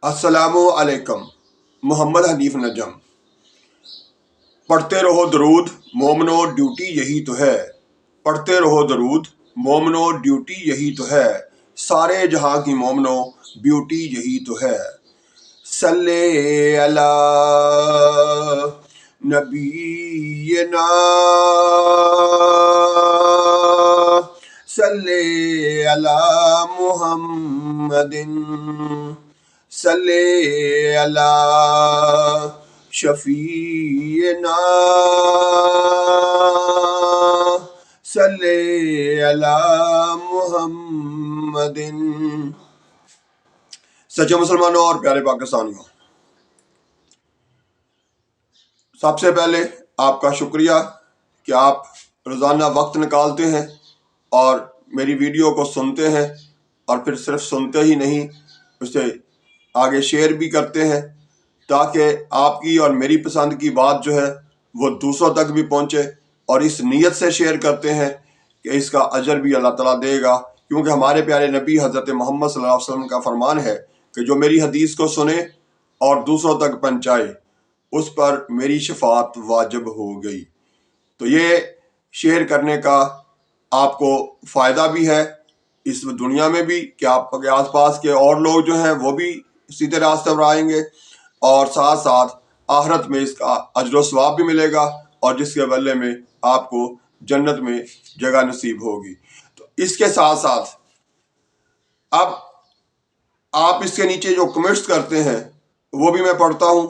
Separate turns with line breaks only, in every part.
السلام علیکم۔ محمد حنیف نجم۔ پڑھتے رہو درود مومنو، ڈیوٹی یہی تو ہے۔ پڑھتے رہو درود مومنو، ڈیوٹی یہی تو ہے۔ سارے جہاں کی مومنو، بیوٹی یہی تو ہے۔ صلی علی نبینا، صلی علی محمد، صلی علی شفیعنا، صلی علی محمد۔ سچے مسلمانوں اور پیارے پاکستانیوں، سب سے پہلے آپ کا شکریہ کہ آپ روزانہ وقت نکالتے ہیں اور میری ویڈیو کو سنتے ہیں، اور پھر صرف سنتے ہی نہیں، اسے آگے شیئر بھی کرتے ہیں تاکہ آپ کی اور میری پسند کی بات جو ہے وہ دوسروں تک بھی پہنچے، اور اس نیت سے شیئر کرتے ہیں کہ اس کا اجر بھی اللہ تعالیٰ دے گا، کیونکہ ہمارے پیارے نبی حضرت محمد صلی اللہ علیہ وسلم کا فرمان ہے کہ جو میری حدیث کو سنے اور دوسروں تک پہنچائے اس پر میری شفاعت واجب ہو گئی۔ تو یہ شیئر کرنے کا آپ کو فائدہ بھی ہے اس دنیا میں بھی، کہ آپ کے آس پاس کے اور لوگ جو ہیں وہ بھی سیدھے راستے پر آئیں گے، اور ساتھ ساتھ آخرت میں اس کا اجر و ثواب بھی ملے گا، اور جس کے بدلے میں آپ کو جنت میں جگہ نصیب ہوگی۔ تو اس کے ساتھ ساتھ اب آپ اس کے نیچے جو کمنٹس کرتے ہیں وہ بھی میں پڑھتا ہوں،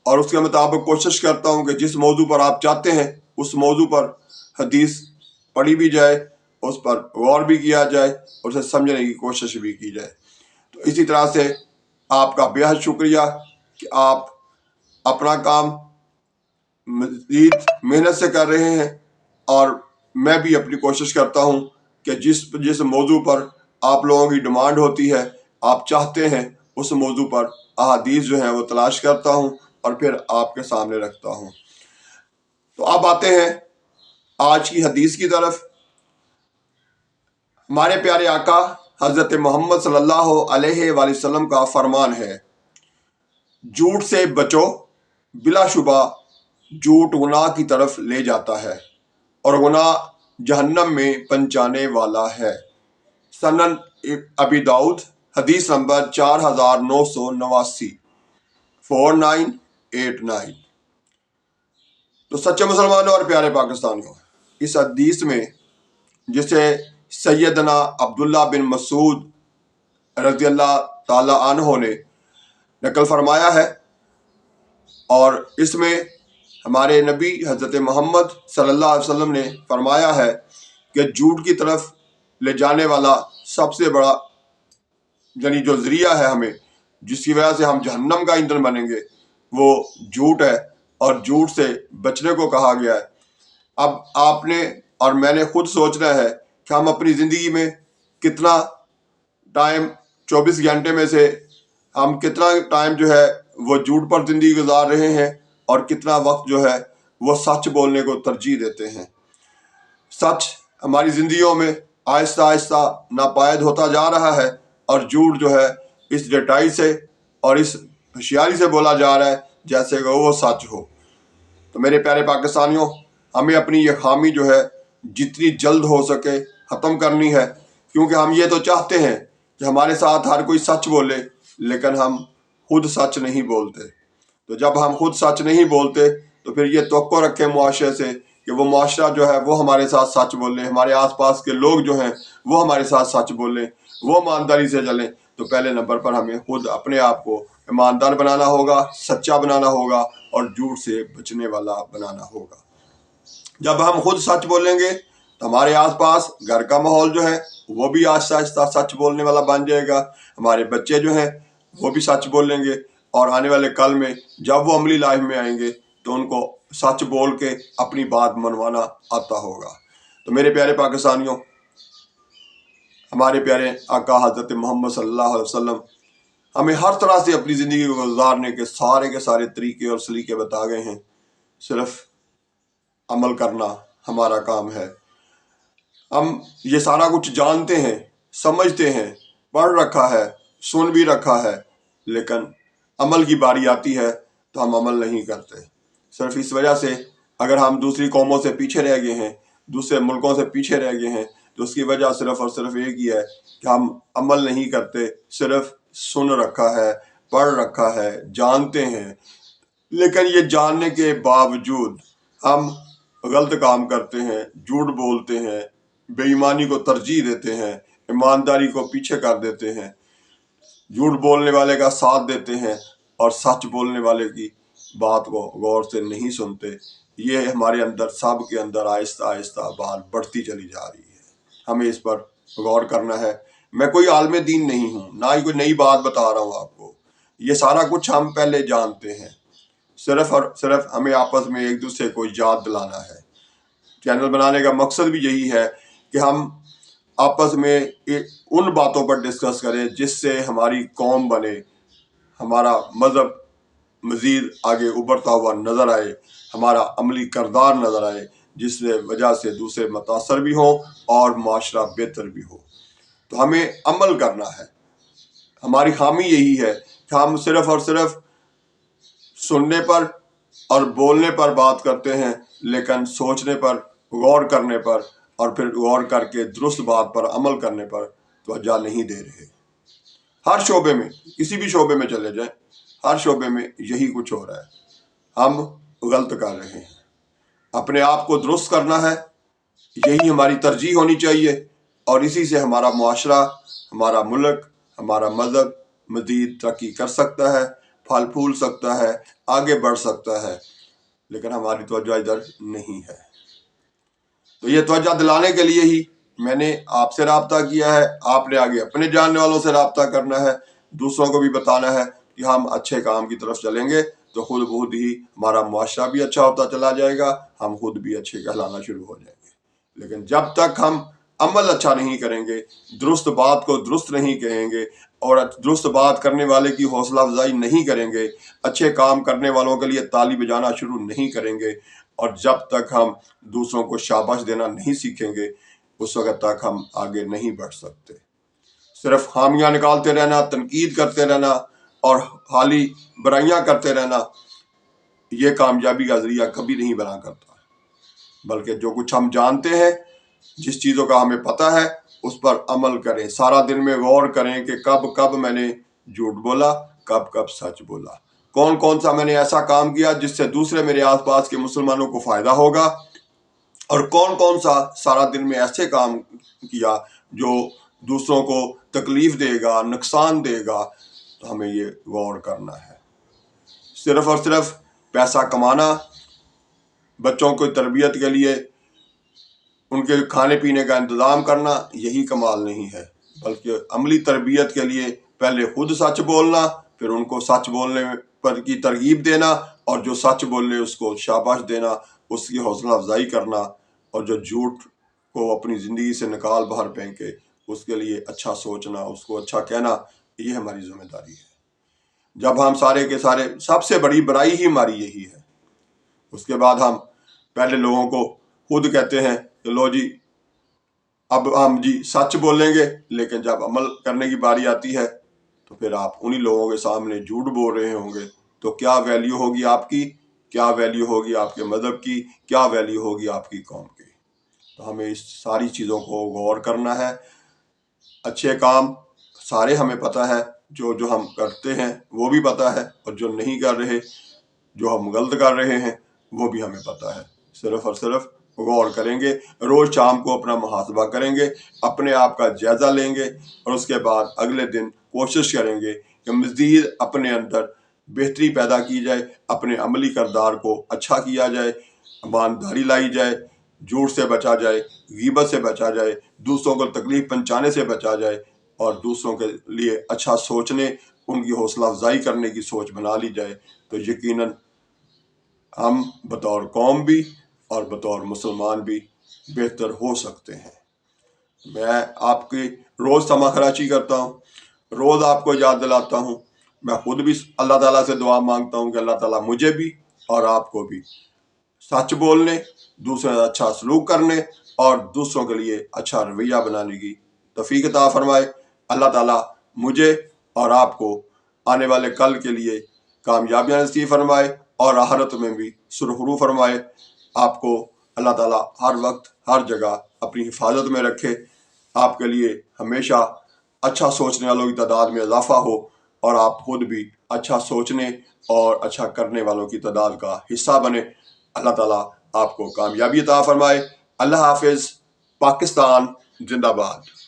اور اس کے مطابق کوشش کرتا ہوں کہ جس موضوع پر آپ چاہتے ہیں اس موضوع پر حدیث پڑھی بھی جائے، اس پر غور بھی کیا جائے، اور اسے سمجھنے کی کوشش بھی کی جائے۔ تو اسی طرح سے آپ کا بے حد شکریہ کہ آپ اپنا کام مزید محنت سے کر رہے ہیں، اور میں بھی اپنی کوشش کرتا ہوں کہ جس موضوع پر آپ لوگوں کی ڈیمانڈ ہوتی ہے، آپ چاہتے ہیں، اس موضوع پر احادیث جو ہیں وہ تلاش کرتا ہوں اور پھر آپ کے سامنے رکھتا ہوں۔ تو اب آتے ہیں آج کی حدیث کی طرف۔ ہمارے پیارے آقا حضرت محمد صلی اللہ علیہ وآلہ وسلم کا فرمان ہے، جھوٹ سے بچو، بلا شبہ جھوٹ گناہ کی طرف لے جاتا ہے، اور گناہ جہنم میں پہنچانے والا ہے۔ سنن ابی داؤد، حدیث نمبر 4989، 4989۔ تو سچے مسلمانوں اور پیارے پاکستانیوں، اس حدیث میں جسے سیدنا عبداللہ بن مسعود رضی اللہ تعالی عنہ نے نقل فرمایا ہے، اور اس میں ہمارے نبی حضرت محمد صلی اللہ علیہ وسلم نے فرمایا ہے کہ جھوٹ کی طرف لے جانے والا سب سے بڑا یعنی جو ذریعہ ہے ہمیں، جس کی وجہ سے ہم جہنم کا ایندھن بنیں گے، وہ جھوٹ ہے، اور جھوٹ سے بچنے کو کہا گیا ہے۔ اب آپ نے اور میں نے خود سوچنا ہے کہ ہم اپنی زندگی میں کتنا ٹائم، 24 گھنٹے میں سے ہم کتنا ٹائم جو ہے وہ جھوٹ پر زندگی گزار رہے ہیں، اور کتنا وقت جو ہے وہ سچ بولنے کو ترجیح دیتے ہیں۔ سچ ہماری زندگیوں میں آہستہ آہستہ ناپائید ہوتا جا رہا ہے، اور جھوٹ جو ہے اس ڈٹائی سے اور اس ہوشیاری سے بولا جا رہا ہے جیسے کہ وہ سچ ہو۔ تو میرے پیارے پاکستانیوں، ہمیں اپنی یہ خامی جو ہے جتنی جلد ہو سکے ختم کرنی ہے، کیونکہ ہم یہ تو چاہتے ہیں کہ ہمارے ساتھ ہر کوئی سچ بولے، لیکن ہم خود سچ نہیں بولتے۔ تو جب ہم خود سچ نہیں بولتے تو پھر یہ توقع رکھیں معاشرے سے کہ وہ معاشرہ جو ہے وہ ہمارے ساتھ سچ بولے، ہمارے آس پاس کے لوگ جو ہیں وہ ہمارے ساتھ سچ بولیں، وہ ایمانداری سے چلیں۔ تو پہلے نمبر پر ہمیں خود اپنے آپ کو ایماندار بنانا ہوگا، سچا بنانا ہوگا، اور جھوٹ سے بچنے والا بنانا ہوگا۔ جب ہم خود سچ بولیں گے تو ہمارے آس پاس گھر کا ماحول جو ہے وہ بھی آہستہ آہستہ سچ بولنے والا بن جائے گا، ہمارے بچے جو ہیں وہ بھی سچ بولیں گے، اور آنے والے کل میں جب وہ عملی لائف میں آئیں گے تو ان کو سچ بول کے اپنی بات منوانا آتا ہوگا۔ تو میرے پیارے پاکستانیوں، ہمارے پیارے آقا حضرت محمد صلی اللہ علیہ وسلم ہمیں ہر طرح سے اپنی زندگی کو گزارنے کے سارے طریقے اور سلیقے بتا گئے ہیں، صرف عمل کرنا ہمارا کام ہے۔ ہم یہ سارا کچھ جانتے ہیں، سمجھتے ہیں، پڑھ رکھا ہے، سن بھی رکھا ہے، لیکن عمل کی باری آتی ہے تو ہم عمل نہیں کرتے۔ صرف اس وجہ سے اگر ہم دوسری قوموں سے پیچھے رہ گئے ہیں، دوسرے ملکوں سے پیچھے رہ گئے ہیں، تو اس کی وجہ صرف اور صرف ایک ہی ہے کہ ہم عمل نہیں کرتے، صرف سن رکھا ہے، پڑھ رکھا ہے، جانتے ہیں، لیکن یہ جاننے کے باوجود ہم غلط کام کرتے ہیں، جھوٹ بولتے ہیں، بے ایمانی کو ترجیح دیتے ہیں، ایمانداری کو پیچھے کر دیتے ہیں، جھوٹ بولنے والے کا ساتھ دیتے ہیں اور سچ بولنے والے کی بات کو غور سے نہیں سنتے۔ یہ ہمارے اندر، سب کے اندر آہستہ آہستہ بات بڑھتی چلی جا رہی ہے۔ ہمیں اس پر غور کرنا ہے۔ میں کوئی عالم دین نہیں ہوں، نہ ہی کوئی نئی بات بتا رہا ہوں آپ کو، یہ سارا کچھ ہم پہلے جانتے ہیں۔ صرف اور صرف ہمیں آپس میں ایک دوسرے کو یاد دلانا ہے۔ چینل بنانے کا مقصد بھی یہی ہے کہ ہم آپس میں ان باتوں پر ڈسکس کریں جس سے ہماری قوم بنے، ہمارا مذہب مزید آگے ابھرتا ہوا نظر آئے، ہمارا عملی کردار نظر آئے، جس وجہ سے دوسرے متاثر بھی ہوں اور معاشرہ بہتر بھی ہو۔ تو ہمیں عمل کرنا ہے۔ ہماری خامی یہی ہے کہ ہم صرف اور صرف سننے پر اور بولنے پر بات کرتے ہیں، لیکن سوچنے پر، غور کرنے پر اور پھر غور کر کے درست بات پر عمل کرنے پر توجہ نہیں دے رہے۔ ہر شعبے میں، کسی بھی شعبے میں چلے جائیں، ہر شعبے میں یہی کچھ ہو رہا ہے۔ ہم غلط کر رہے ہیں۔ اپنے آپ کو درست کرنا ہے، یہی ہماری ترجیح ہونی چاہیے، اور اسی سے ہمارا معاشرہ، ہمارا ملک، ہمارا مذہب مزید ترقی کر سکتا ہے، پھل پھول سکتا ہے، آگے بڑھ سکتا ہے، لیکن ہماری توجہ ادھر نہیں ہے۔ تو یہ توجہ دلانے کے لیے ہی میں نے آپ سے رابطہ کیا ہے۔ آپ نے آگے اپنے جاننے والوں سے رابطہ کرنا ہے، دوسروں کو بھی بتانا ہے کہ ہم اچھے کام کی طرف چلیں گے تو خود بخود ہی ہمارا معاشرہ بھی اچھا ہوتا چلا جائے گا، ہم خود بھی اچھے کہلانا شروع ہو جائیں گے۔ لیکن جب تک ہم عمل اچھا نہیں کریں گے، درست بات کو درست نہیں کہیں گے اور درست بات کرنے والے کی حوصلہ افزائی نہیں کریں گے، اچھے کام کرنے والوں کے لیے تالی بجانا شروع نہیں کریں گے، اور جب تک ہم دوسروں کو شاباش دینا نہیں سیکھیں گے، اس وقت تک ہم آگے نہیں بڑھ سکتے۔ صرف خامیاں نکالتے رہنا، تنقید کرتے رہنا اور حالی برائیاں کرتے رہنا، یہ کامیابی کا ذریعہ کبھی نہیں بنا کرتا۔ بلکہ جو کچھ ہم جانتے ہیں، جس چیزوں کا ہمیں پتہ ہے، اس پر عمل کریں۔ سارا دن میں غور کریں کہ کب کب میں نے جھوٹ بولا، کب کب سچ بولا، کون سا میں نے ایسا کام کیا جس سے دوسرے میرے آس پاس کے مسلمانوں کو فائدہ ہوگا، اور کون سا سارا دن میں ایسے کام کیا جو دوسروں کو تکلیف دے گا، نقصان دے گا۔ تو ہمیں یہ غور کرنا ہے۔ صرف اور صرف پیسہ کمانا، بچوں کو تربیت کے لیے ان کے کھانے پینے کا انتظام کرنا، یہی کمال نہیں ہے، بلکہ عملی تربیت کے لیے پہلے خود سچ بولنا، پھر ان کو سچ بولنے پر کی ترغیب دینا، اور جو سچ بولے اس کو شاباش دینا، اس کی حوصلہ افزائی کرنا، اور جو جھوٹ کو اپنی زندگی سے نکال باہر پھینکے اس کے لیے اچھا سوچنا، اس کو اچھا کہنا، یہ ہماری ذمہ داری ہے۔ جب ہم سارے کے سارے، سب سے بڑی برائی ہی ہماری یہی ہے۔ اس کے بعد ہم پہلے لوگوں کو خود کہتے ہیں کہ لو جی اب ہم جی سچ بولیں گے، لیکن جب عمل کرنے کی باری آتی ہے تو پھر آپ انہی لوگوں کے سامنے جھوٹ بول رہے ہوں گے، تو کیا ویلیو ہوگی آپ کی، کیا ویلیو ہوگی آپ کے مذہب کی، کیا ویلیو ہوگی آپ کی قوم کی۔ تو ہمیں اس ساری چیزوں کو غور کرنا ہے۔ اچھے کام سارے ہمیں پتہ ہے، جو ہم کرتے ہیں وہ بھی پتہ ہے، اور جو نہیں کر رہے، جو ہم غلط کر رہے ہیں، وہ بھی ہمیں پتہ ہے۔ صرف اور صرف غور کریں گے، روز شام کو اپنا محاسبہ کریں گے، اپنے آپ کا جائزہ لیں گے، اور اس کے بعد اگلے دن کوشش کریں گے کہ مزید اپنے اندر بہتری پیدا کی جائے، اپنے عملی کردار کو اچھا کیا جائے، ایمانداری لائی جائے، جھوٹ سے بچا جائے، غیبت سے بچا جائے، دوسروں کو تکلیف پہنچانے سے بچا جائے، اور دوسروں کے لیے اچھا سوچنے، ان کی حوصلہ افزائی کرنے کی سوچ بنا لی جائے، تو یقیناً ہم بطور قوم بھی اور بطور مسلمان بھی بہتر ہو سکتے ہیں۔ میں آپ کی روز سما خراچی کرتا ہوں، روز آپ کو یاد دلاتا ہوں، میں خود بھی اللہ تعالیٰ سے دعا مانگتا ہوں کہ اللہ تعالیٰ مجھے بھی اور آپ کو بھی سچ بولنے، دوسرے سے اچھا سلوک کرنے اور دوسروں کے لیے اچھا رویہ بنانے کی توفیق عطا فرمائے۔ اللہ تعالیٰ مجھے اور آپ کو آنے والے کل کے لیے کامیابیاں نصیب فرمائے اور آخرت میں بھی سرخرو فرمائے۔ آپ کو اللہ تعالیٰ ہر وقت ہر جگہ اپنی حفاظت میں رکھے، آپ کے لیے ہمیشہ اچھا سوچنے والوں کی تعداد میں اضافہ ہو، اور آپ خود بھی اچھا سوچنے اور اچھا کرنے والوں کی تعداد کا حصہ بنے۔ اللہ تعالیٰ آپ کو کامیابی عطا فرمائے۔ اللہ حافظ۔ پاکستان زندہ باد۔